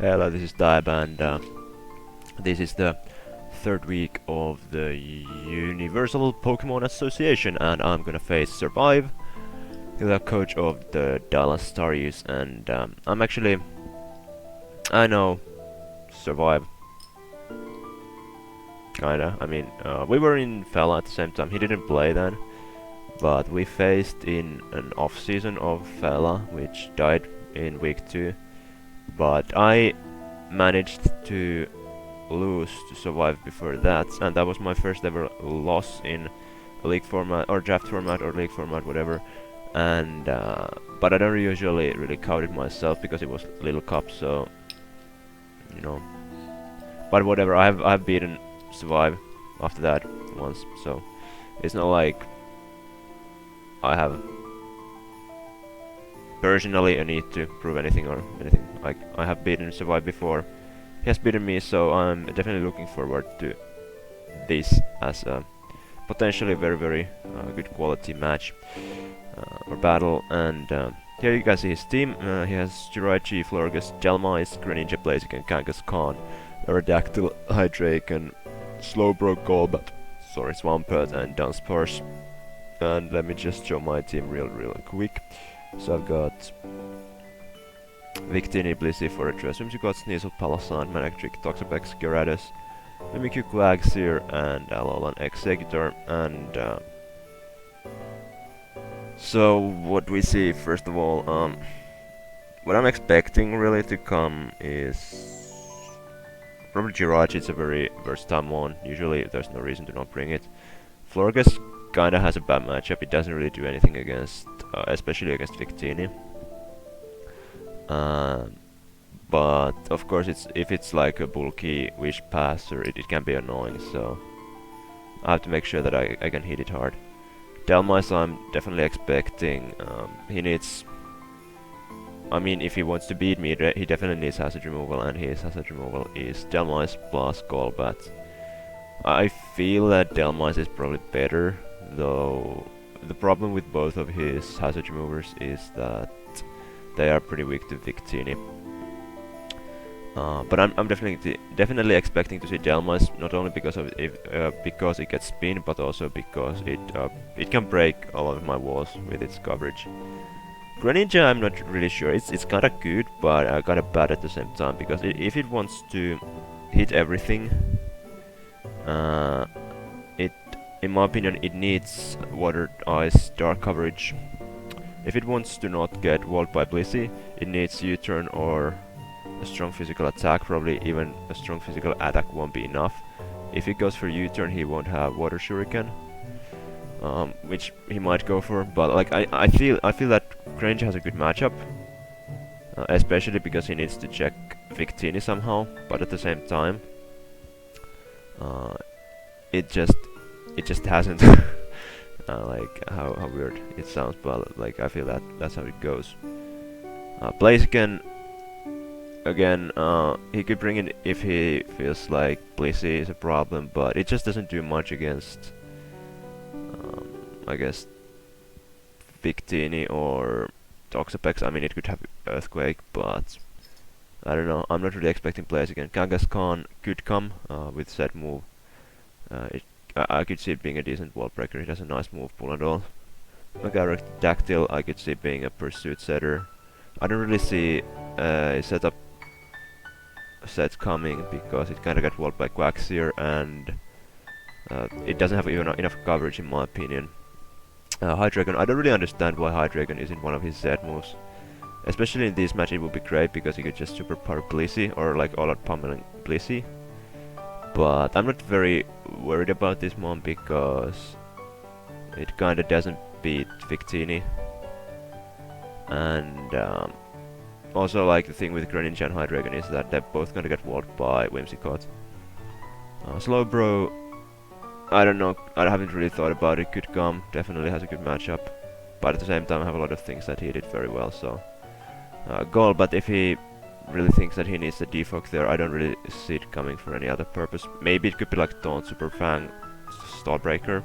Hello, this is Diab, and this is the third week of the Universal Pokemon Association, and I'm gonna face Survive, the coach of the Dallas Staryus, and I know Survive, kinda. I mean, we were in Fella at the same time. He didn't play then, but we faced in an off-season of Fella, which died in week 2. But I managed to lose to Survive before that, and that was my first ever loss in a league format or draft format or league format, whatever. And but I don't usually really count it myself because it was little cup, so you know. But whatever, I've beaten Survive after that once, so it's not like I have personally a need to prove anything or anything. Like, I have beaten Survive before. He has beaten me, so I'm definitely looking forward to this as a potentially very good quality match or battle. And here you guys see his team. He has Jirachi, Florges, Gelmais, Greninja, Blaziken, Kangaskhan, Aerodactyl, Hydreigon, Slowbro, Golbat, sorry, Swampert, and Dunsparce. And let me just show my team real quick. So I've got Victini, Blissey, Fortress, Whimsicott, Sneasel, Palossand, Manectric, Toxapex, Gyarados, Mimikyu, Quagsire, and Alolan Executor. And so what we see first of all, what I'm expecting really to come is probably Jirachi. It's a very versatile one. Usually there's no reason to not bring it. Florges kinda has a bad matchup. It doesn't really do anything against, especially against Victini. But of course, if it's like a bulky Wish Passer, it can be annoying. So I have to make sure that I can hit it hard. Delmais, I'm definitely expecting. He needs. I mean, if he wants to beat me, he definitely needs hazard removal, and his hazard removal is Delmais plus Golbat. I feel that Delmais is probably better, though the problem with both of his hazard removers is that they are pretty weak to Victini. But I'm definitely expecting to see Delmais, not only because of because it gets spin, but also because it can break a lot of my walls with its coverage. Greninja, I'm not really sure. It's kind of good, but kind of bad at the same time, because if it wants to hit everything, in my opinion, it needs Water, Ice, Dark coverage. If it wants to not get walled by Blissey, it needs U-turn or a strong physical attack. Probably even a strong physical attack won't be enough. If it goes for U-turn, he won't have Water Shuriken, which he might go for. But like I feel that Greninja has a good matchup, especially because he needs to check Victini somehow. But at the same time, it just hasn't. Like how weird it sounds, but like I feel that that's how it goes. Blaziken, again, he could bring in if he feels like Blissey is a problem, but it just doesn't do much against, I guess, Victini or Toxapex. I mean, it could have Earthquake, but I don't know. I'm not really expecting Blaziken. Kangaskhan could come with said move. I could see it being a decent wall breaker. It has a nice move pool and all. Aerodactyl, I could see being a pursuit setter. I don't really see a setup set coming because it kinda got walled by Quagsire, and it doesn't have even enough coverage in my opinion. Hydreigon, I don't really understand why Hydreigon isn't one of his Z moves. Especially in this match it would be great because he could just superpower Blissey or like all out pummeling Blissey. But I'm not very worried about this one because it kinda doesn't beat Victini. And also, like, the thing with Greninja and Hydreigon is that they're both gonna get walled by Whimsicott. Slowbro, I don't know, I haven't really thought about it. Could come, definitely has a good matchup. But at the same time I have a lot of things that he did very well, so goal, but if he really thinks that he needs the defog there, I don't really see it coming for any other purpose. Maybe it could be like Taunt, Super Fang, Stallbreaker.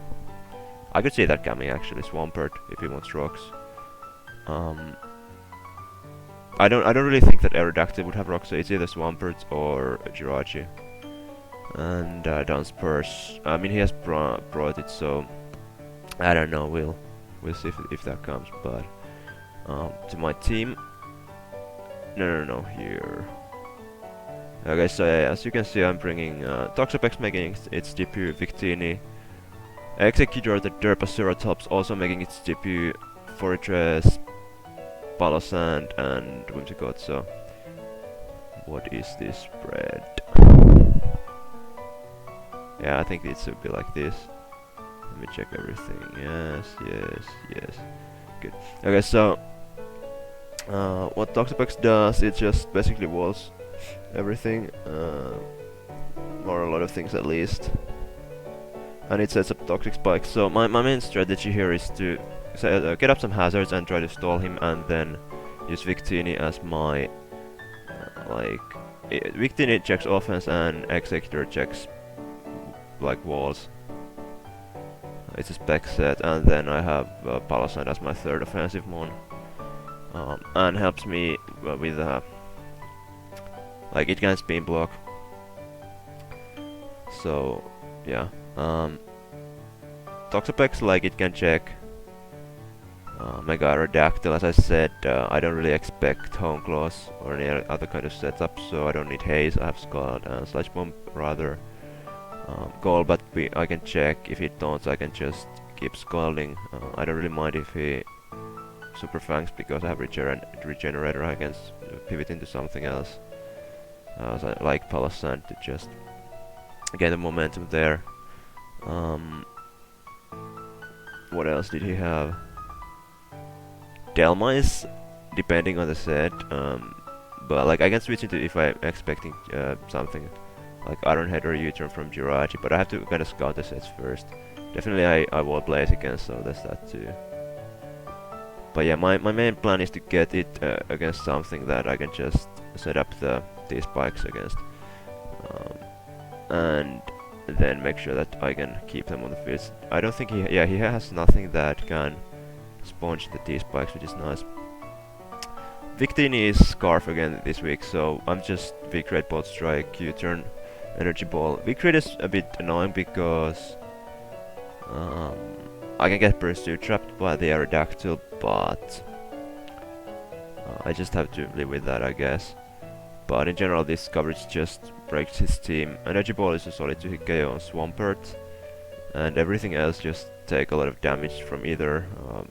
I could see that coming actually, Swampert if he wants rocks. I don't really think that Aerodactyl would have rocks, so it's either Swampert or Jirachi. And Dunsparce, I mean he has brought it, so I don't know, we'll see if that comes. But to my team, no, here. Okay, so yeah, as you can see, I'm bringing Toxapex making its debut, Victini, Executor, the Derpaceratops also making its debut, Fortress, Palosand, and Whimsicott. So what is this spread? Yeah, I think it should be like this. Let me check everything. Yes. Good. Okay, so what Toxapex does, it just basically walls everything, or a lot of things at least, and it sets up toxic spikes. So my main strategy here is to get up some hazards and try to stall him, and then use Victini as my Victini checks offense and Executor checks like walls. It's a spec set, and then I have Palosand as my third offensive mon, and helps me with like it can spin block. So yeah, Toxapex, like it can check Mega Aerodactyl. As I said, I don't really expect Hone Claws or any other kind of setup, so I don't need Haze. I have Scald and Slash Bomb rather. Goal, but I can check. If it don't, I can just keep scalding. I don't really mind if he Super Fangs, because I have Regenerator. I can pivot into something else. So I like Palosand to just get the momentum there. What else did he have? Delmice, depending on the set. But like I can switch into if I'm expecting something like Iron Head or U-turn from Jirachi, but I have to kind of scout the sets first. Definitely I will Blaze again, so there's that too. But yeah, my main plan is to get it against something that I can just set up these spikes against, and then make sure that I can keep them on the field. I don't think he has nothing that can sponge the T-spikes, which is nice. Victini is Scarf again this week, so I'm just V-Crate, Bolt Strike, U-turn, Energy Ball. V-Crate is a bit annoying because I can get Pursuit trapped by the Aerodactyl, but I just have to live with that, I guess. But in general, this coverage just breaks his team. Energy Ball is a solid 2-hit KO on Swampert, and everything else just take a lot of damage from either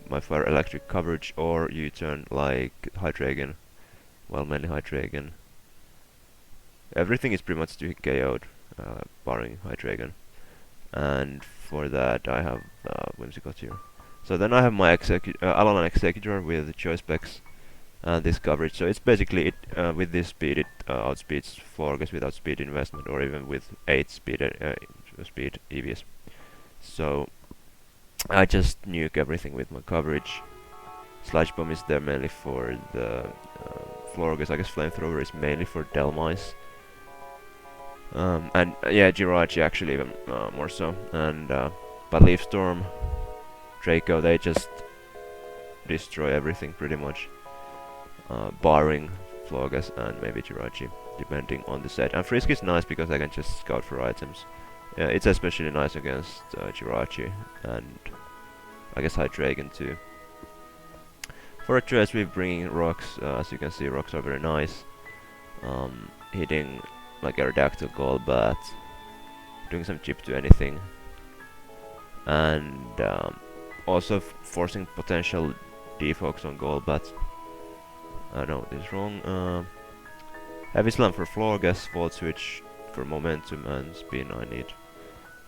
my Fire Electric coverage or U-turn like Hydreigon. Well, mainly Hydreigon. Everything is pretty much 2-hit KO'd, barring Hydreigon. And for that I have Whimsicott here. So then I have my Alolan Executor with Choice Specs and this coverage. So it's basically with this speed it outspeeds Florges without speed investment, or even with 8 speed speed EVs. So I just nuke everything with my coverage. Sludge Bomb is there mainly for the Florges. I guess Flamethrower is mainly for Delmice. And yeah, Jirachi actually even more so. And but Leaf Storm, Draco, they just destroy everything pretty much, barring Florges and maybe Jirachi, depending on the set. And Frisk is nice because I can just scout for items. It's especially nice against Jirachi and I guess Hydreigon too. For a trace, we're bringing rocks. As you can see, rocks are very nice. Hitting like Aerodactyl, Golbat, doing some chip to anything, and also forcing potential defocus on Golbat. No, this is wrong. Heavy Slam for Florges, Volt Switch for momentum, and spin I need,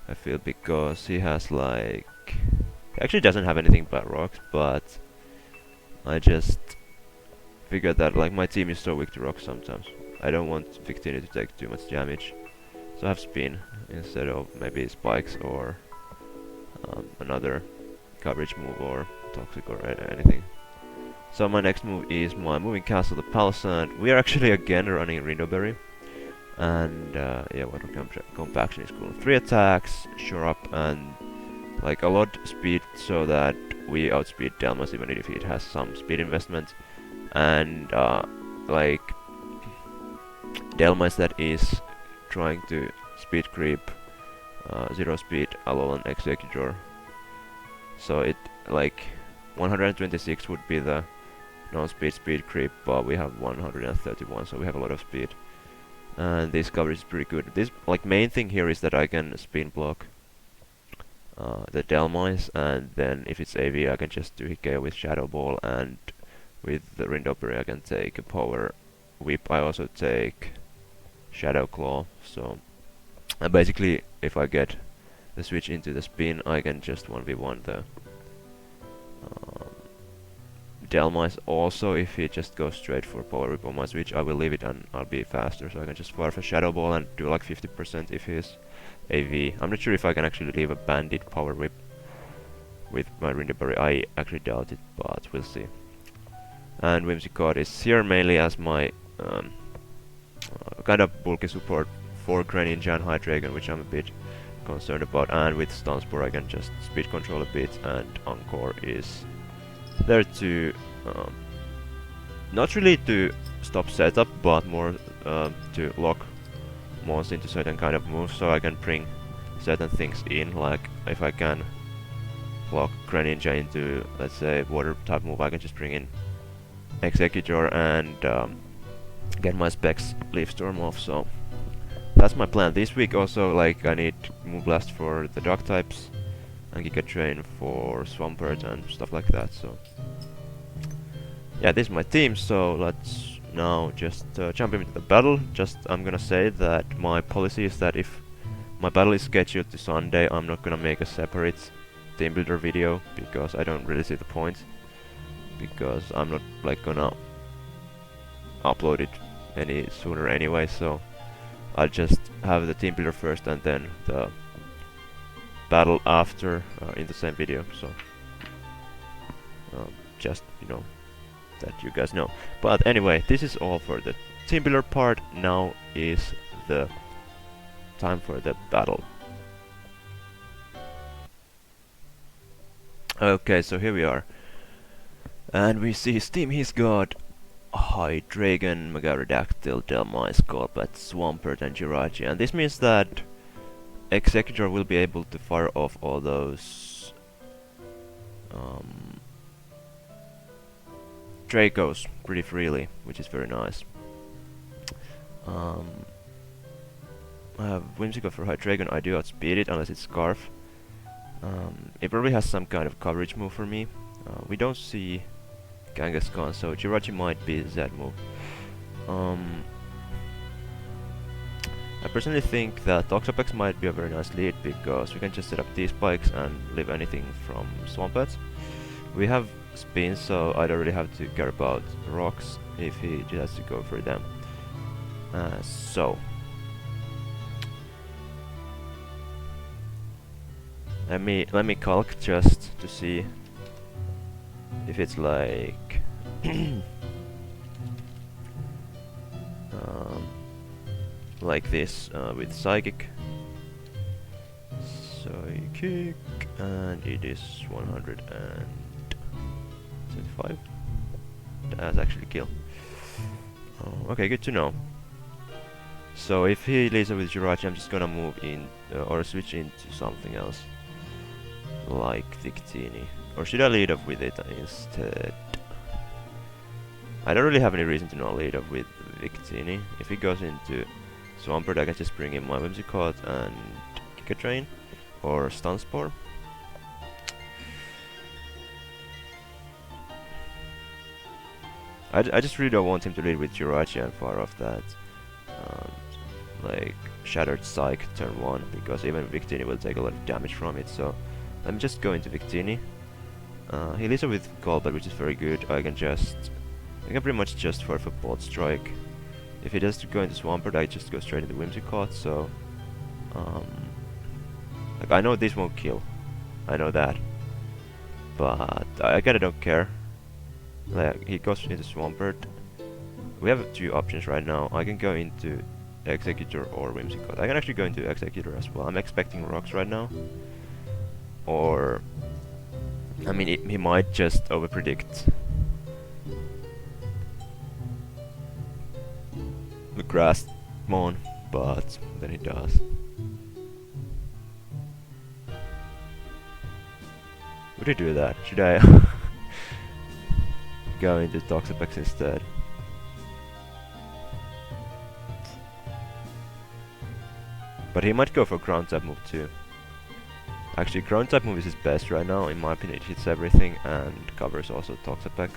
I feel, because he has like... He actually doesn't have anything but rocks, but I just figured that like my team is so weak to rocks sometimes. I don't want Victini to take too much damage, so I have spin instead of maybe spikes or another coverage move or toxic or anything. So my next move is my moving castle, the Palosand. We are actually again running Rindoberry, and yeah, what compaction is cool. 3 attacks, sure up, and like a lot speed so that we outspeed Delmas even if it has some speed investment, and like Delmice that is trying to speed creep 0 speed Alolan Executor. So it like 126 would be the non-speed creep, but we have 131, so we have a lot of speed. And this coverage is pretty good. This like main thing here is that I can spin block the Delmice, and then if it's AV I can just do Hikeo with Shadow Ball, and with the Rindoberry I can take a Power Whip. I also take Shadow Claw, so basically if I get the switch into the spin I can just 1v1 the Delmice. Also, if he just goes straight for Power Whip on my switch, I will leave it and I'll be faster, so I can just fire for Shadow Ball and do like 50% if he's AV. I'm not sure if I can actually leave a Bandit Power Whip with my Rindoberry. I actually doubt it, but we'll see. And Whimsicott is here mainly as my kind of bulky support for Greninja and Hydreigon, which I'm a bit concerned about. And with Stunspore I can just speed control a bit, and Encore is there to not really to stop setup, but more to lock mons into certain kind of moves, so I can bring certain things in, like if I can lock Greninja into, let's say, water type move, I can just bring in Executor and get my Specs Leaf Storm off. So that's my plan. This week also, like, I need Moonblast for the Dark types and Giga Drain for Swampert and stuff like that. So yeah, this is my team, so let's now just jump into the battle. Just I'm gonna say that my policy is that if my battle is scheduled to Sunday, I'm not gonna make a separate team builder video, because I don't really see the point, because I'm not like gonna upload it any sooner anyway. So I'll just have the team builder first and then the battle after in the same video. So just, you know, that you guys know. But anyway, this is all for the team builder part. Now is the time for the battle. Okay, so here we are, and we see his team. He's got Hydreigon, Megarodactyl, Delmice, Golbat, Swampert and Jirachi, and this means that Executor will be able to fire off all those Dracos pretty freely, which is very nice. I have Whimsicott for Hydreigon. I do outspeed it unless it's Scarf. It probably has some kind of coverage move for me. We don't see Kangaskhan, so Jirachi might be that move. I personally think that Toxapex might be a very nice lead, because we can just set up these spikes and leave anything from Swampert. We have spins, so I don't really have to care about rocks if he just has to go for them. So let me calc just to see if it's like like this with Psychic, and it is 125. That's actually kill. Okay, good to know. So if he leads up with Jirachi, I'm just gonna move in or switch into something else, like Victini. Or should I lead up with it instead? I don't really have any reason to not lead up with Victini. If he goes into Swampert, I can just bring in my Whimsicott and Giga Drain or Stunspore. I just really don't want him to lead with Jirachi and fire off that like Shattered Psych turn 1, because even Victini will take a lot of damage from it. So let me just go into Victini. He leads up with Golbat, which is very good. I can pretty much just fire for Bolt Strike. If he does go into Swampert, I just go straight into Whimsicott. So like, I know this won't kill, I know that, but I kinda don't care. Like, he goes into Swampert. We have two options right now. I can go into Executor or Whimsicott. I can actually go into Executor as well. I'm expecting rocks right now. Or, I mean, he might just overpredict. grass mon, but then he does. Would he do that? Should I go into Toxapex instead? But he might go for ground type move too. Actually, ground type move is his best right now, in my opinion. It hits everything and covers also Toxapex.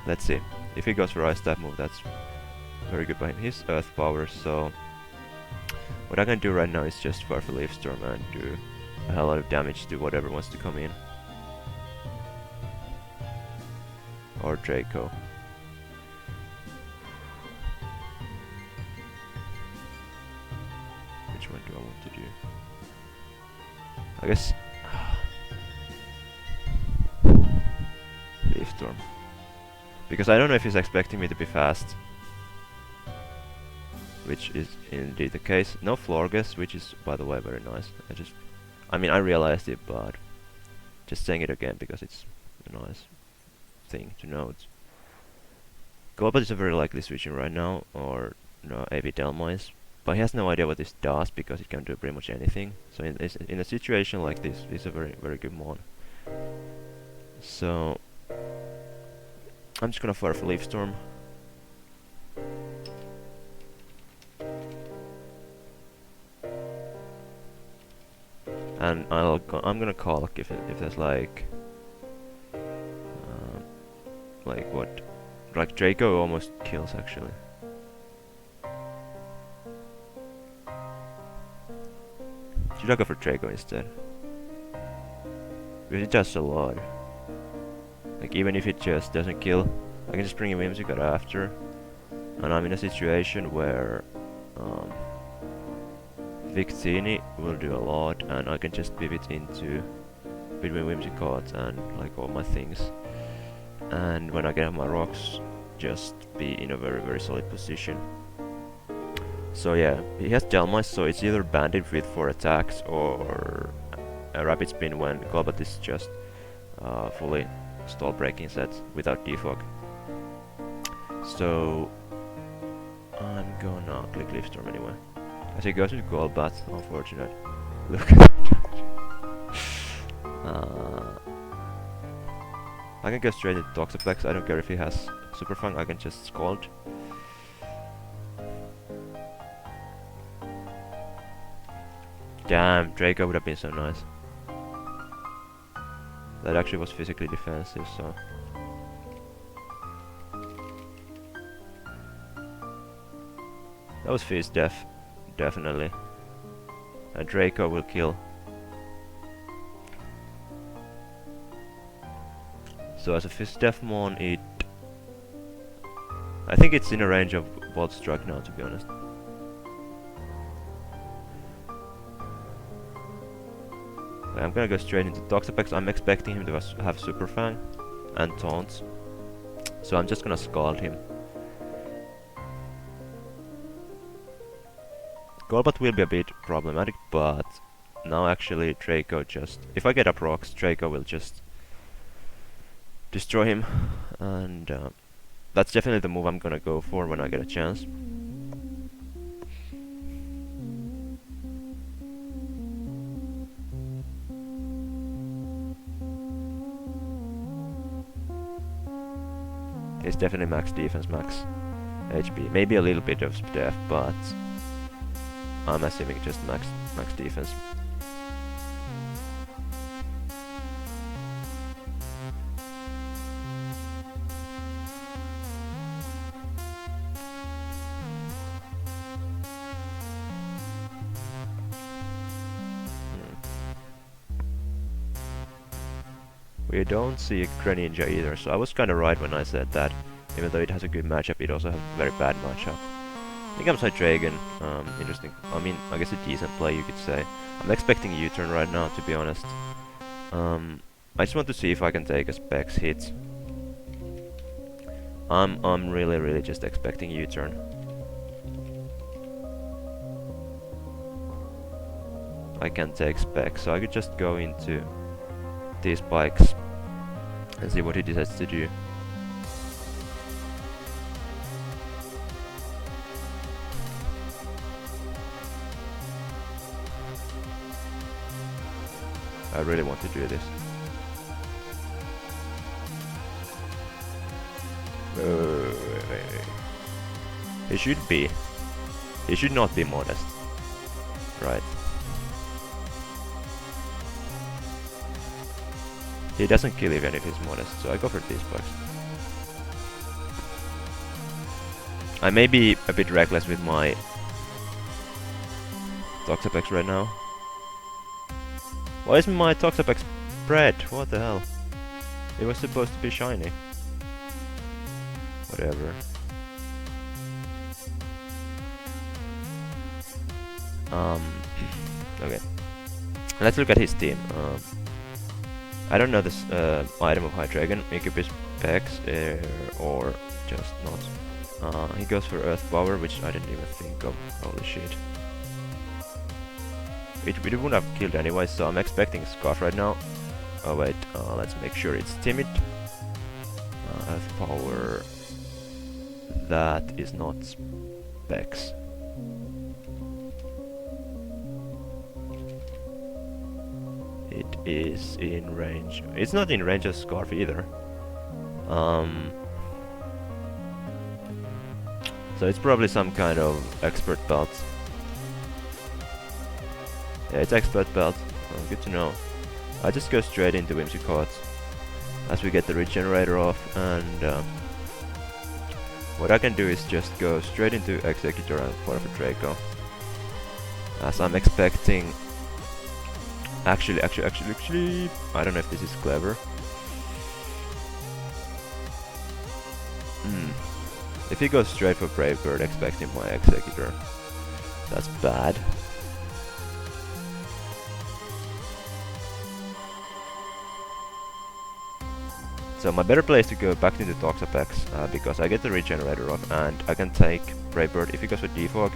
Let's see. If he goes for ice type move, that's very good by him. He's earth power, so what I can do right now is just fire for Leaf Storm and do a hell lot of damage to whatever wants to come in. Or Draco. Which one do I want to do? I guess Leaf Storm. Because I don't know if he's expecting me to be fast. Which is indeed the case. No Florges, which is by the way very nice. I mean I realized it, but just saying it again because it's a nice thing to note. Golbat is a very likely switching right now, or no, AV Delmoise, but he has no idea what this does because it can do pretty much anything. So in a situation like this, it's a very good mon. So I'm just gonna fire for Leaf Storm. And I'm gonna call if there's like what, like Draco almost kills actually. Should I go for Draco instead? Because it does a lot. Like even if it just doesn't kill, I can just bring a Whimsicott after, and I'm in a situation where Victini will do a lot, and I can just pivot into between Whimsicott and like all my things. And when I get my rocks, just be in a very solid position. So yeah, he has Delmoise, so it's either Bandit with 4 attacks or a Rapid Spin when Golbat is just fully stall breaking set without defog. So I'm gonna click Leaf Storm anyway. As he goes into Golbat, unfortunate. Look at that. I can go straight into Toxapex. I don't care if he has Super Fang, I can just Scald. Damn, Draco would have been so nice. That actually was physically defensive, so that was Fizz Def, definitely. And Draco will kill. So as a Fizz Def mon, I think it's in a range of Volt Strike now, to be honest. I'm gonna go straight into Toxapex. I'm expecting him to have Super Fang and Taunts, so I'm just gonna Scald him. Golbat will be a bit problematic, but now actually Draco just... If I get up rocks, Draco will just destroy him, and that's definitely the move I'm gonna go for when I get a chance. It's definitely max defense, max HP. Maybe a little bit of def, but I'm assuming just max defense. We don't see a Greninja either, so I was kinda right when I said that. Even though it has a good matchup, it also has a very bad matchup. I think I'm side Dragon. Interesting. I mean, I guess a decent play, you could say. I'm expecting a U-turn right now, to be honest. I just want to see if I can take a Specs hit. I'm really just expecting U-turn. I can take Specs, so I could just go into these spikes and see what he decides to do. I really want to do this. He should be. He should not be modest. Right. He doesn't kill even if he's modest, so I go for these bugs. I may be a bit reckless with my Toxapex right now. Why isn't my Toxapex red? What the hell? It was supposed to be shiny. Whatever. Okay. Let's look at his team. I don't know this item of Hydreigon, Incubus Pex, or just not. He goes for Earth Power, which I didn't even think of. Holy shit. It wouldn't have killed anyway, so I'm expecting Scarf right now. Oh wait, let's make sure it's Timid. Earth Power. That is not Specs. It is in range. It's not in range of Scarf either. So it's probably some kind of expert belt. Yeah, it's expert belt. Oh, good to know. I just go straight into Whimsicott as we get the regenerator off, and what I can do is just go straight into Executor and for Draco, as I'm expecting. Actually, I don't know if this is clever. If he goes straight for Brave Bird, expecting my Executor, that's bad. So my better play is to go back into Toxapex, because I get the regenerator off and I can take Brave Bird. If he goes for Defog,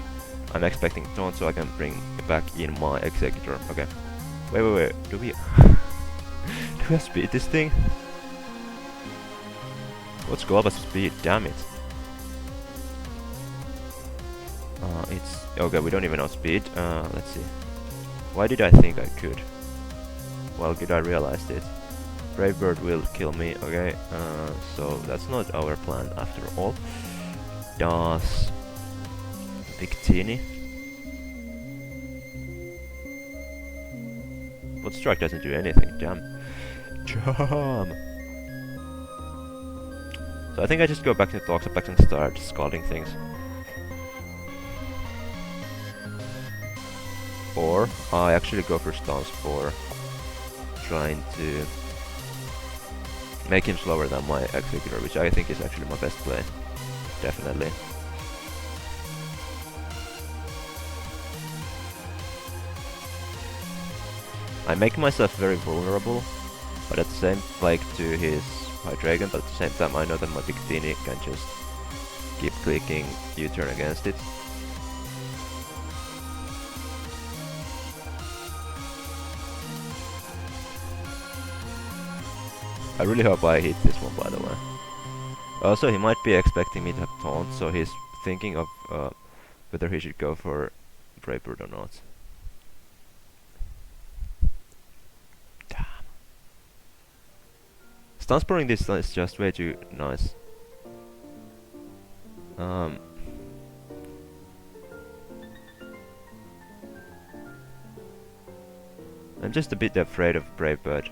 I'm expecting Taunt, so I can bring back in my Executor. Okay. Wait. Do we have speed this thing? What's Golba's speed? Damn it. It's okay. We don't even know speed. Let's see. Why did I think I could? Well, good. I realized it. Brave Bird will kill me. Okay. So that's not our plan after all. Does Victini? What strike doesn't do anything? Damn. So I think I just go back to Toxapex and start scalding things. Or I actually go for Stance for trying to make him slower than my Executor, which I think is actually my best play. Definitely. I make myself very vulnerable, but at the same, like to his Hydreigon, but at the same time I know that my Victini can just keep clicking U-turn against it. I really hope I hit this one, by the way. Also, he might be expecting me to have Taunt, so he's thinking of whether he should go for Brave Bird or not. Damn. Stun Sporing this is just way too nice. I'm just a bit afraid of Brave Bird.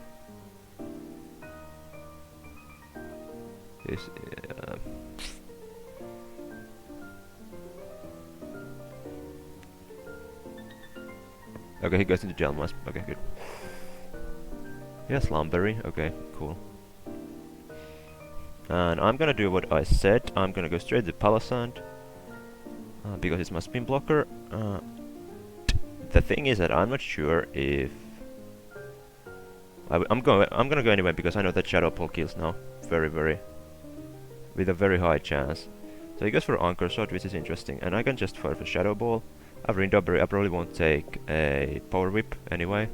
Okay, he goes into Jelmas. Okay, good. Yeah, Slumberry. Okay, cool. And I'm gonna do what I said. I'm gonna go straight to Palossand, because it's my spin blocker. The thing is that I'm not sure if I'm gonna go anyway, because I know that Shadow Ball kills now with a very high chance. So he goes for Anchor Shot, which is interesting, and I can just fire for Shadow Ball. I have Rindoberry. I probably won't take a Power Whip anyway.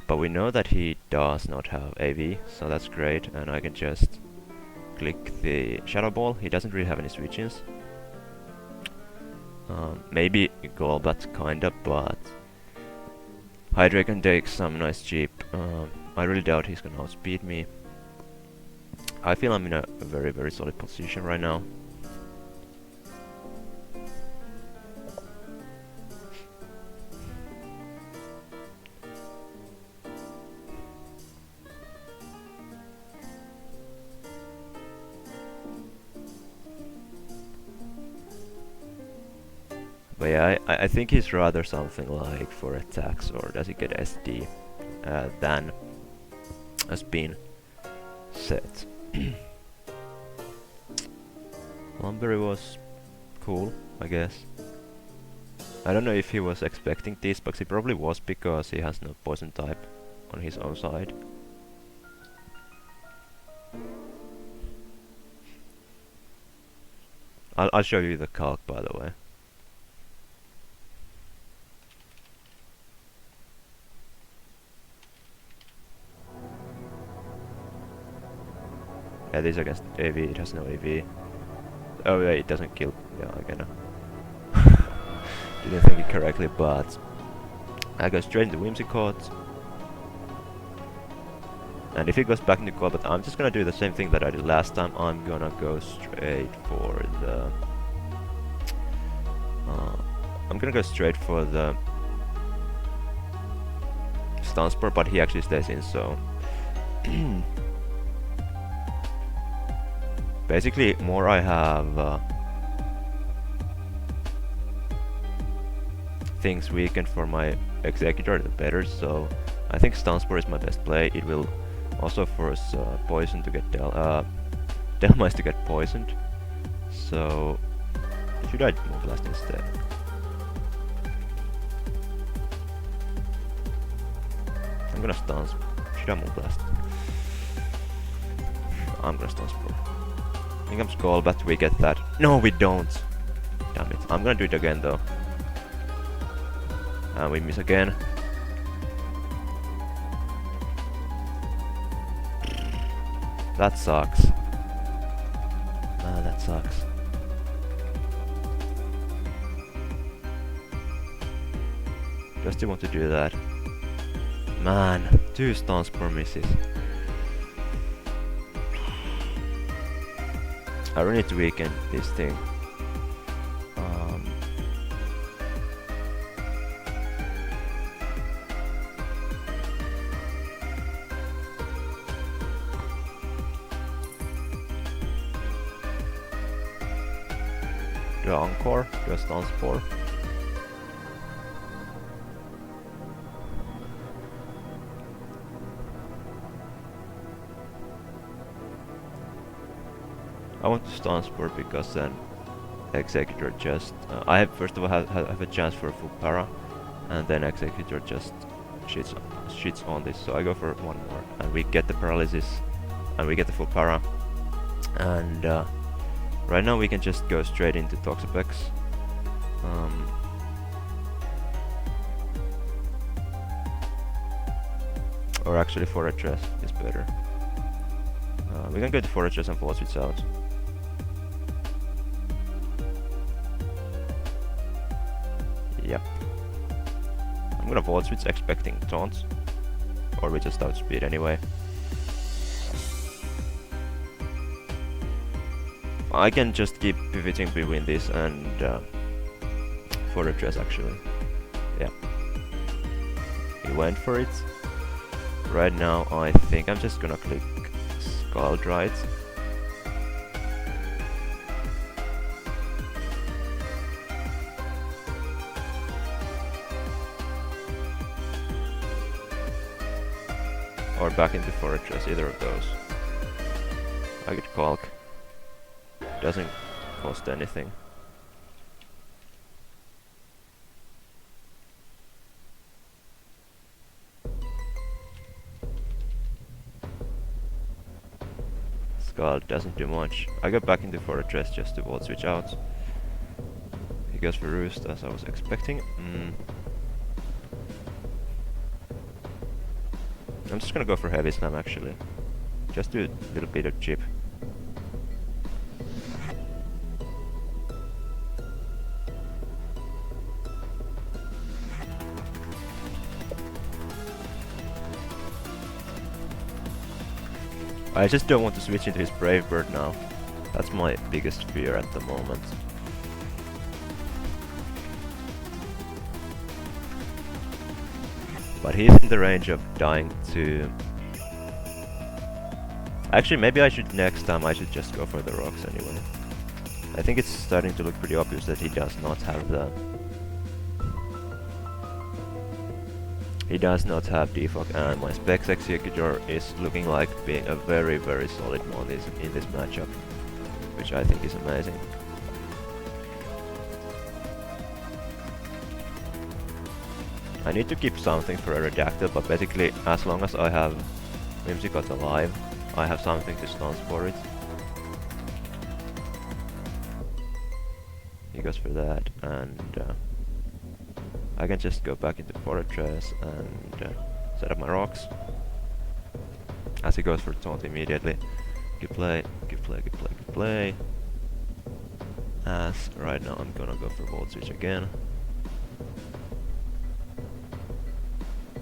But we know that he does not have AV, so that's great, and I can just click the Shadow Ball. He doesn't really have any switch-ins. Maybe Golbat kinda, but Hydra can take some nice cheap. I really doubt he's gonna outspeed me. I feel I'm in a very, very solid position right now. But yeah, I think he's rather something like for attacks, or does he get SD, than has been set. Lumberry was cool, I guess. I don't know if he was expecting this, but he probably was, because he has no poison type on his own side. I'll show you the calc, by the way. Yeah, this against AV, it has no AV. Oh yeah, it doesn't kill. Yeah, I kinda didn't think it correctly, but I go straight into Whimsicott. And if he goes back into Golbat, I'm just gonna do the same thing that I did last time. I'm gonna go straight for the... I'm gonna go straight for the Stun Spore, but he actually stays in, so... Basically, more I have things weakened for my Executor, the better, so I think Stun Spore is my best play. It will also force Poison to get Delmice to get poisoned, so should I Moonblast instead? I'm gonna Stun Spore. Should I Moonblast? I'm gonna Stun Spore. Here comes Golbat, we get that. No, we don't! Damn it. I'm gonna do it again though. And we miss again. That sucks. Ah, that sucks. Just want to do that. Man, 2 Stun Spore misses. I really need to weaken this thing. Do a Encore, do a Stun Spore. I want to Stun Spore because then Executor just... I have first of all have a chance for a full para, and then Executor just shits on this, so I go for one more, and we get the paralysis, and we get the full para, and right now we can just go straight into Toxapex. Or actually Fortress is better. We can go to Fortress and Volt Switch out. Yep. I'm gonna Volt Switch expecting taunts. Or we just outspeed anyway. I can just keep pivoting between this and Fortress actually. Yeah. He went for it. Right now I think I'm just gonna click Scald right. Or back into Fortress, either of those. I get Calc. Doesn't cost anything. Scald doesn't do much. I go back into Fortress just to Volt Switch out. He goes for Roost as I was expecting. I'm just gonna go for heavy slam actually. Just do a little bit of chip. I just don't want to switch into his Brave Bird now. That's my biggest fear at the moment. But he's in the range of dying to... Actually, maybe I should next time I should just go for the rocks anyway. I think it's starting to look pretty obvious that he does not have the... He does not have defog, and my Specs Executor is looking like being a very, very solid mon in this matchup, which I think is amazing. I need to keep something for a Redactyl, but basically, as long as I have Whimsicott alive, I have something to stance for it. He goes for that, and I can just go back into Fortress and set up my rocks. As he goes for taunt immediately. Good play, good play, good play, good play. As right now I'm gonna go for Volt Switch again.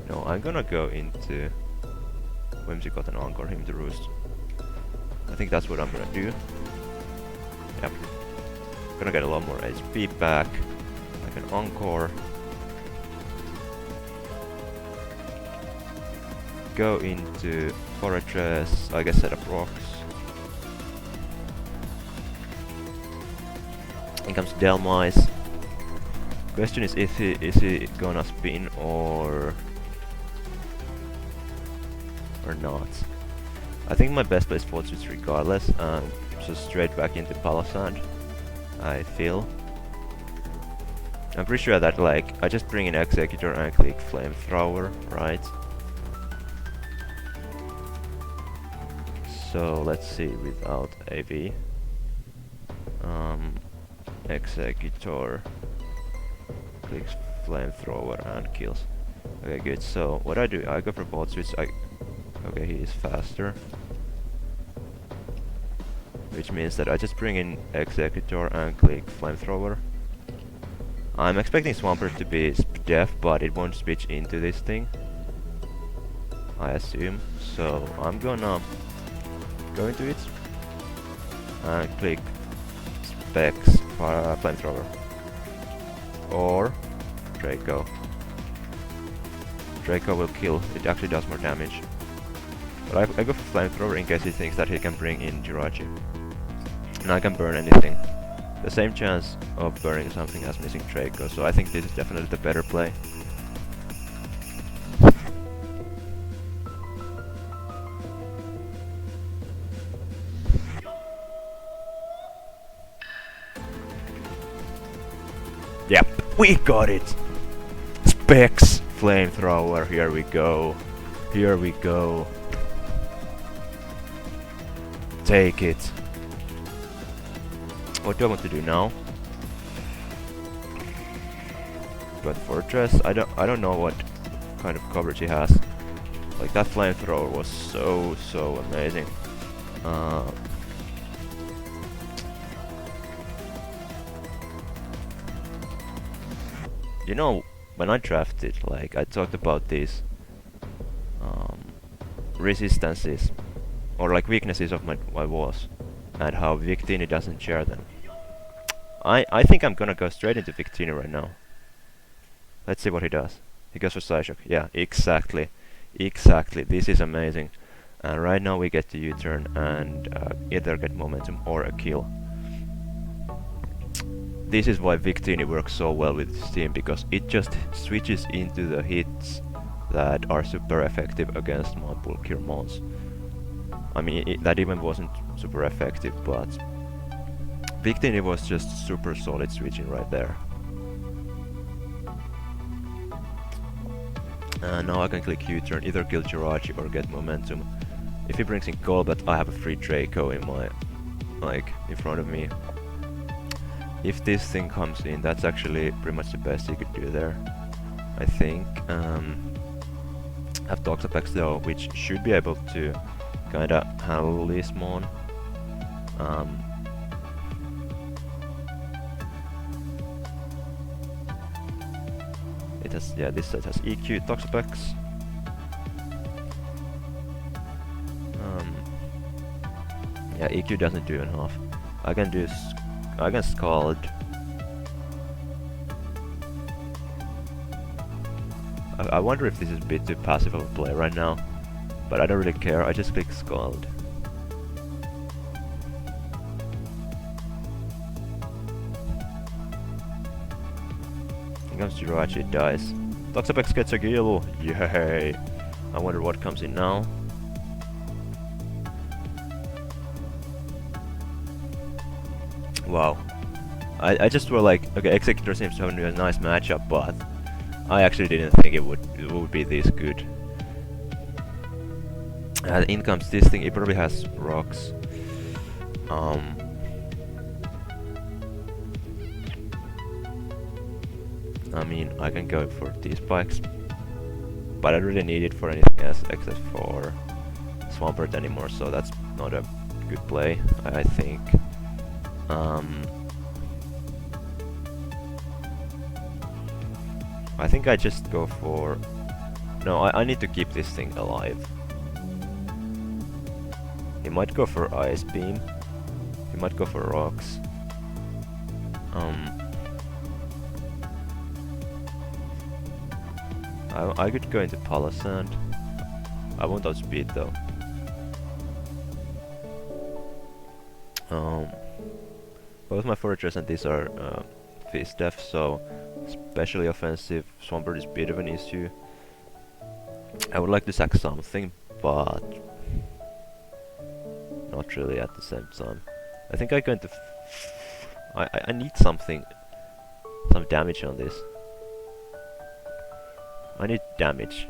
No, I'm gonna go into Whimsicott and Encore him to roost. I think that's what I'm gonna do. Yep. Gonna get a lot more HP back. I can Encore. Go into Fortress, I guess set up rocks. In comes Delmise. Question is he gonna spin or not. I think my best play is Fortress regardless, so straight back into Palisand, I feel. I'm pretty sure that like, I just bring in Executor and click Flamethrower, right? So let's see without AV. Executor clicks Flamethrower and kills. Okay, good. So what I do, I go for Volt Switch. Okay, he is faster, which means that I just bring in Executor and click Flamethrower. I'm expecting Swampert to be def, but it won't switch into this thing, I assume. So I'm gonna go into it and click Specs Flamethrower or Draco. Draco will kill, it actually does more damage. But I go for Flamethrower in case he thinks that he can bring in Jirachi. And I can burn anything. The same chance of burning something as missing Draco, so I think this is definitely the better play. Yep, we got it! Specs Flamethrower, here we go. Here we go. Take it. What do I want to do now? But Fortress, I don't know what kind of coverage he has. Like that Flamethrower was so amazing. You know, when I drafted, like I talked about these resistances or like weaknesses of my walls and how Victini doesn't share them. I think I'm gonna go straight into Victini right now. Let's see what he does. He goes for Psyshock. Yeah, exactly. Exactly. This is amazing. And right now we get to U-turn and either get momentum or a kill. This is why Victini works so well with this team, because it just switches into the hits that are super effective against my bulkier mons. I mean, that even wasn't super effective, but Victini was just super solid switching right there. And now I can click U-turn, either kill Jirachi or get momentum. If he brings in Golbat, I have a free Draco in my, like, in front of me. If this thing comes in, that's actually pretty much the best he could do there, I think. Have Toxapex though, which should be able to kinda handle this mon. It has, yeah, this set has EQ, Toxapex. Yeah, EQ doesn't do enough. I can do I can Scald. I wonder if this is a bit too passive of a play right now, but I don't really care. I just click Scald. Here comes Jirachi, it dies. Toxapex gets a kill! Yay! I wonder what comes in now. Wow. I just were like, okay, Executor seems to have a nice matchup, but I actually didn't think it would be this good. In comes this thing, it probably has rocks. I mean, I can go for these spikes, but I don't really need it for anything else except for Swampert anymore, so that's not a good play, I think. I think I just go for... No, I need to keep this thing alive. He might go for Ice Beam. He might go for Rocks. I could go into Palisand. I won't outspeed though. Both my Fortress and these are Fist Def, so especially offensive. Swampert is a bit of an issue. I would like to sack something, but not really at the same time. I think I'm going to... I need something, some damage on this. I need damage.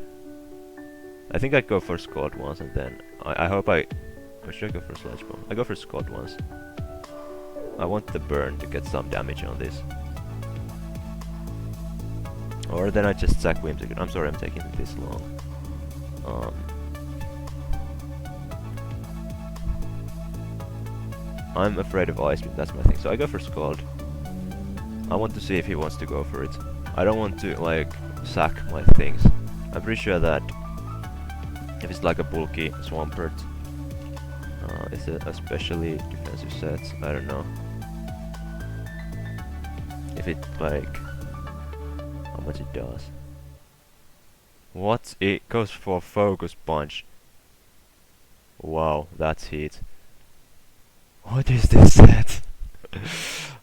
I think I go for Scald once and then... I hope I... Or should I go for Sledge Bomb? I go for Scald once. I want the burn to get some damage on this. Or then I just sack Whimsicott. I'm sorry I'm taking this long. I'm afraid of Ice Beam, that's my thing. So I go for Scald. I want to see if he wants to go for it. I don't want to, like, sack my things. I'm pretty sure that if it's like a bulky Swampert, it's a especially defensive set. I don't know. If it, like... How much it does. What? It goes for Focus Punch. Wow, that's heat. What is this set?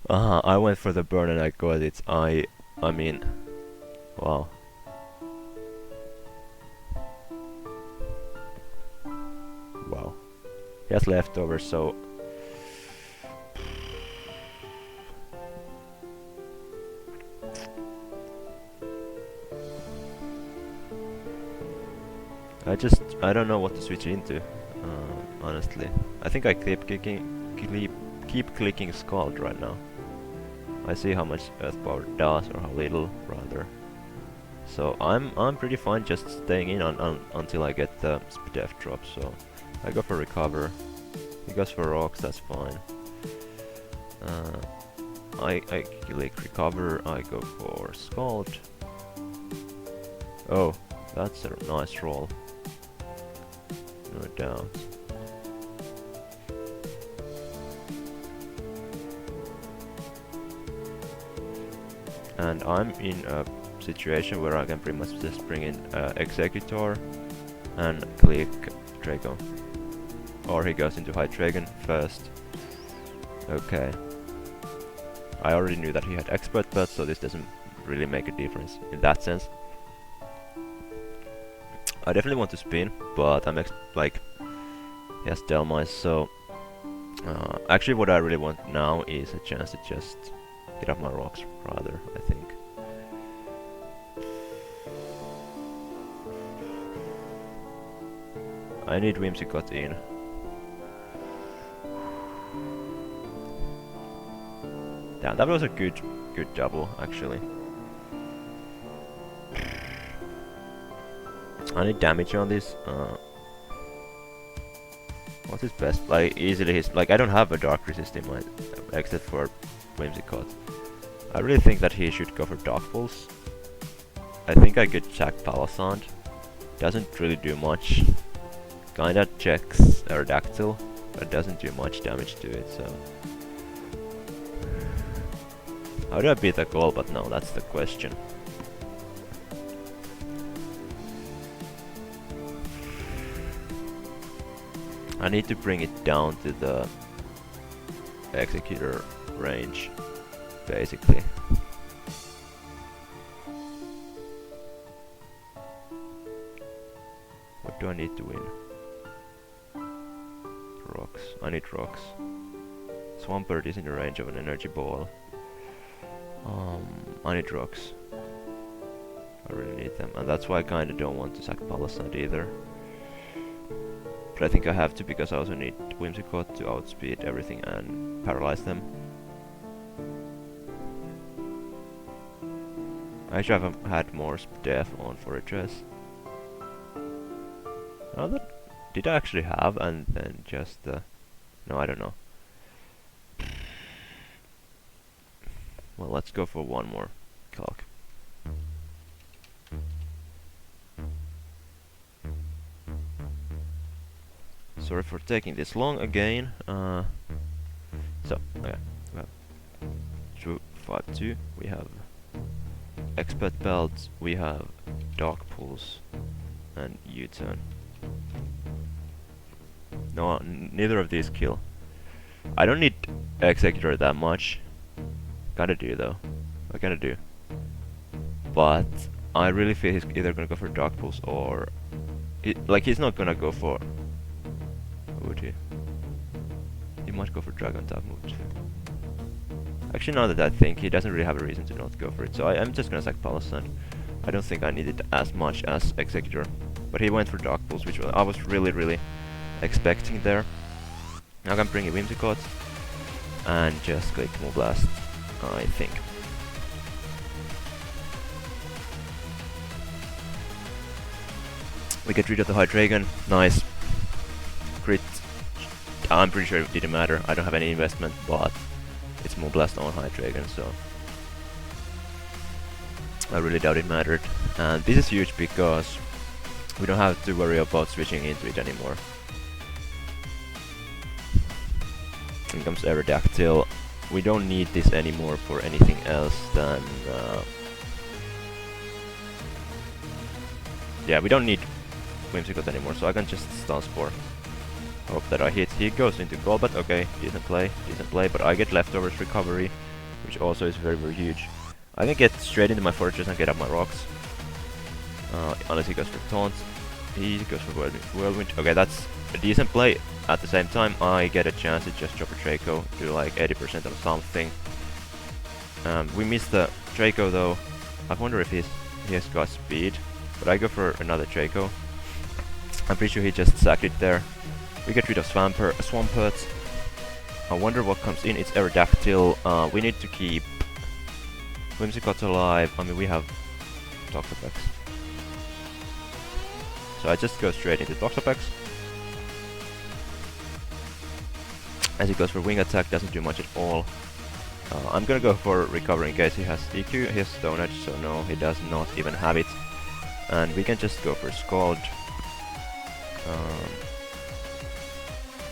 I went for the burn and I got it. I mean... Wow. Wow. He has leftovers, so... I don't know what to switch into, honestly. I think I keep clicking Scald right now. I see how much Earth Power does, or how little, rather. So I'm pretty fine just staying in until I get the Def drop, so I go for Recover. He goes for Rocks, that's fine. I click Recover, I go for Scald. Oh, that's a nice roll. No doubt. And I'm in a situation where I can pretty much just bring in Executor and click Dragon. Or he goes into High Dragon first. Okay. I already knew that he had Expert Belt, so this doesn't really make a difference in that sense. I definitely want to spin, but I'm like, he has Delmice, so actually what I really want now is a chance to just get off my rocks, rather, I think. I need Whimsicott in. Damn, that was a good double, actually. I need damage on this. What's his best? Like easily his like I don't have a dark resist in mind except for Whimsicott. I really think that he should go for Dark Pulse. I think I could check Palisand. Doesn't really do much. Kinda checks Aerodactyl, but doesn't do much damage to it, so... How do I beat a goal? But no, that's the question. I need to bring it down to the Executor range, basically. What do I need to win? Rocks. I need rocks. Swampert is in the range of an energy ball. I need rocks. I really need them, and that's why I kinda don't want to sack Palisand either. But I think I have to because I also need Whimsicott to outspeed everything and paralyze them. I should have had more death on Fortress. Oh, that did I actually have, and then just no, I don't know. Well, let's go for one more clock. Sorry for taking this long again. So, okay, we have 252. We have Expert Belt. We have Dark Pulse and U-turn. No, neither of these kill. I don't need Executor that much. Kinda do though. I kinda do. But I really feel he's either gonna go for Dark Pulse or like he's not gonna go for. Would he? He might go for Dragon type move too. Actually, now that I think, he doesn't really have a reason to not go for it. So I'm just gonna sack Palisand. I don't think I need it as much as Executor, but he went for Dark Pulse, which I was really expecting there. Now I can bring in Whimsicott and just click Move Blast, I think. We get rid of the Hydreigon, nice. Crit. I'm pretty sure it didn't matter, I don't have any investment, but it's Move Blast on Hydreigon, so I really doubt it mattered. And this is huge because we don't have to worry about switching into it anymore. Here comes Aerodactyl. We don't need this anymore for anything else than... yeah, we don't need Whimsicott anymore, so I can just stun Spore. Hope that I hit. He goes into goal, but okay, decent play, but I get leftovers recovery, which also is very huge. I can get straight into my fortress and get up my rocks. Unless he goes for taunt. He goes for whirlwind. Okay, that's a decent play. At the same time, I get a chance to just drop a Draco, do like 80% of something. We missed the Draco though. I wonder if he has got speed, but I go for another Draco. I'm pretty sure he just sacked it there. We get rid of Swampert. I wonder what comes in. It's Aerodactyl. We need to keep Whimsicott alive. I mean, we have Toxapex. So I just go straight into Toxapex. As he goes for Wing Attack, doesn't do much at all. I'm gonna go for Recovery in case he has EQ. He has Stone Edge, so no, he does not even have it. And we can just go for Scald.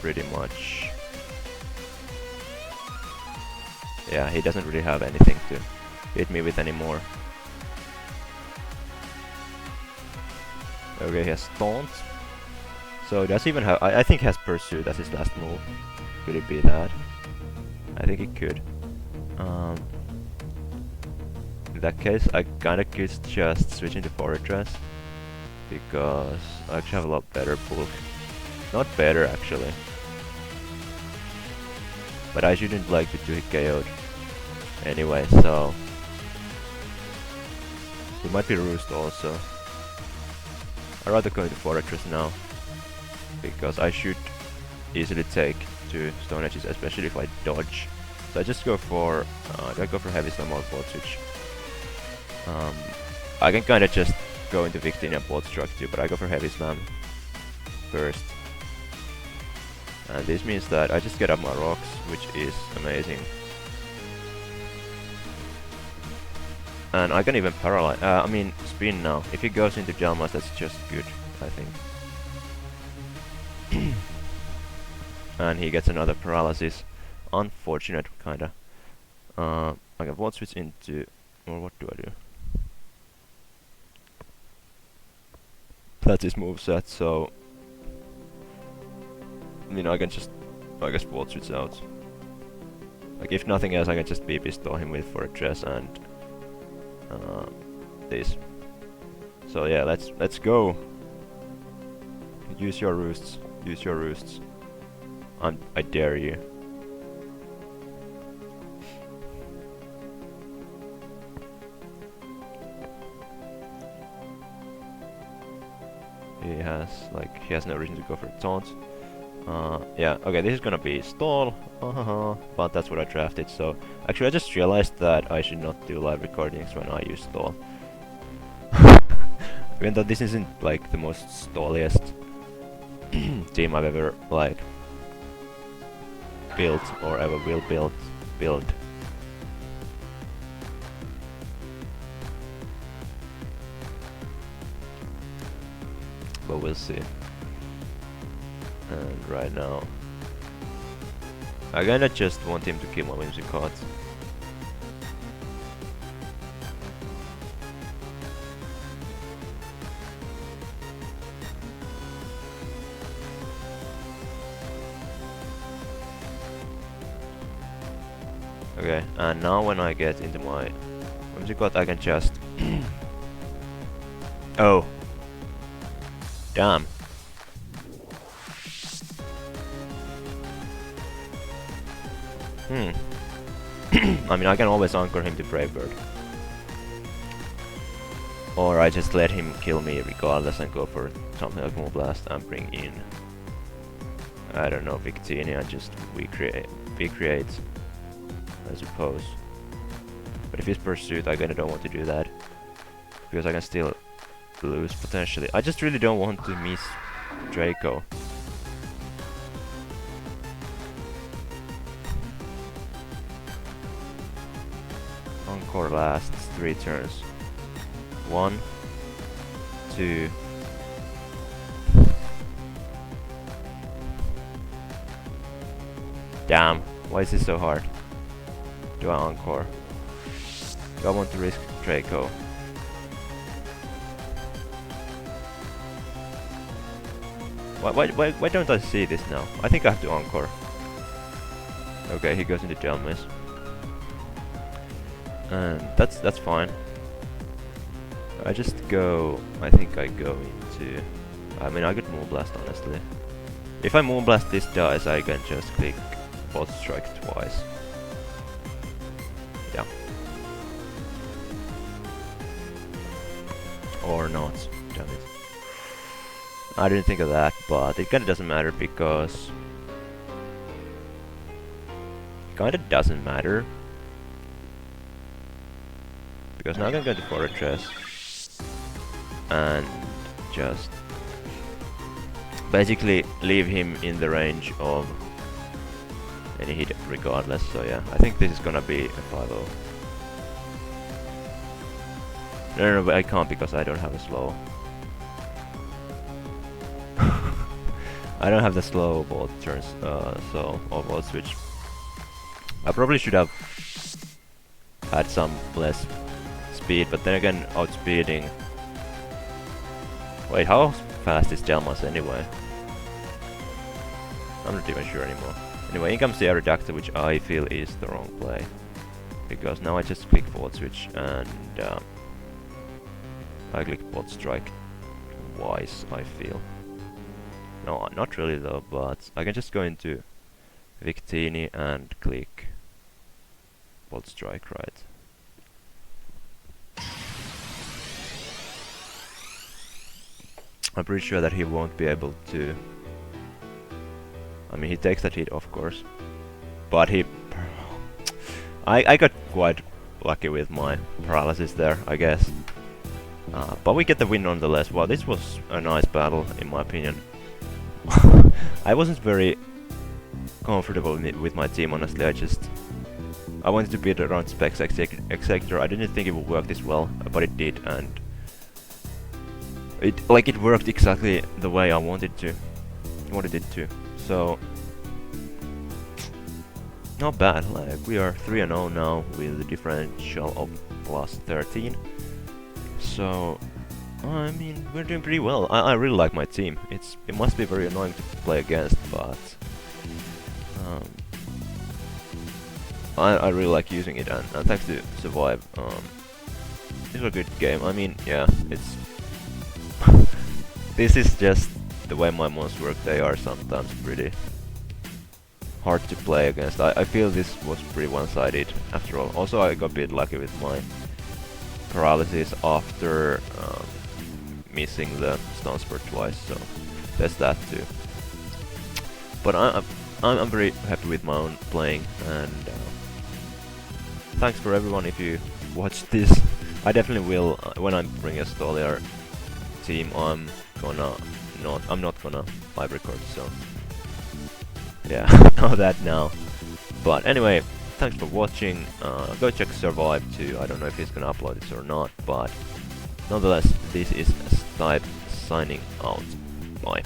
Pretty much. Yeah, he doesn't really have anything to hit me with anymore. Okay, he has Taunt. So does he even have... I think he has Pursuit as his last move. Could it be that? I think it could. In that case, I kinda could just switch into Fortress. Because I actually have a lot better bulk. Not better, actually. But I shouldn't like to hit KO'd. Anyway, so... he might be Roost also. I'd rather go into Fortress now. Because I should easily take 2 Stone Edges, especially if I dodge. So I just go for... do I go for Heavy Slam or Volt Switch? I can kinda just go into Victini and Bolt Strike too, but I go for Heavy Slam first. And this means that I just get up my rocks, which is amazing. And I can even paralyze, I mean spin now. If he goes into Jalmas, that's just good, I think. And he gets another paralysis. Unfortunate, kinda. I can Volt Switch into, or what do I do? That's his moveset, so I mean I can just, I guess, Volt Switch out. Like if nothing else, I can just BB stall him with Fortress and this. So yeah, let's go. Use your roosts. Use your roosts. I dare you. He has no reason to go for a taunt. Yeah, okay, this is gonna be stall, but that's what I drafted, so actually I just realized that I should not do live recordings when I use stall. Even though this isn't like the most stalliest team I've ever like built or ever will build. But we'll see. And right now I kinda just want him to kill my Whimsicott. Okay, and now when I get into my Whimsicott I can just oh damn. I mean I can always anchor him to Brave Bird. Or I just let him kill me regardless and go for something like Moonblast and bring in, I don't know, Victini and just recreate, I suppose. But if he's Pursuit, I kinda don't want to do that, because I can still lose potentially. I just really don't want to miss Draco. Encore lasts 3 turns. 1, 2. Damn, why is this so hard? Do I encore? Do I want to risk Draco? Why don't I see this now? I think I have to encore. Okay, he goes into Jelmis. And that's fine. I just go, I think I go into, I mean I could Moonblast honestly. If I Moonblast this dice I can just click Bolt Strike twice. Yeah. Or not, damn it. I didn't think of that, but it kinda doesn't matter because... Kinda doesn't matter. Because now I can go to Fortress and just basically leave him in the range of any hit regardless, so yeah, I think this is gonna be a 5-0. No, but I can't because I don't have a slow. I don't have the slow bolt turns, so, or bolt switch. I probably should have had some less speed, but then again, outspeeding. Wait, how fast is Jalmas anyway? I'm not even sure anymore. Anyway, in comes the Aerodactyl, which I feel is the wrong play. Because now I just click Volt Switch and I click Bolt Strike twice, I feel. No, not really though, but I can just go into Victini and click Bolt Strike, right? I'm pretty sure that he won't be able to... I mean, he takes that hit, of course. But he... I got quite lucky with my paralysis there, I guess. But we get the win nonetheless. Well, this was a nice battle, in my opinion. I wasn't very comfortable with my team, honestly. I wanted to beat around Specs Executor. I didn't think it would work this well, but it did, and it worked exactly the way I wanted it to. So not bad. Like, we are 3-0 now with a differential of +13. So I mean, we're doing pretty well. I really like my team. It must be very annoying to play against, but I really like using it, and thanks to Survive, it's a good game. I mean, yeah, it's this is just the way my monsters work. They are sometimes pretty hard to play against. I feel this was pretty one-sided after all. Also, I got a bit lucky with my paralysis after missing the stun spurt twice, so there's that too. But I'm very happy with my own playing, and thanks for everyone if you watched this. I definitely will when I bring a Stoliar team. I'm not gonna live record, so yeah, know that now. But anyway, thanks for watching. Go check Survive too. I don't know if he's gonna upload this or not, but nonetheless, this is Stipe signing out. Bye.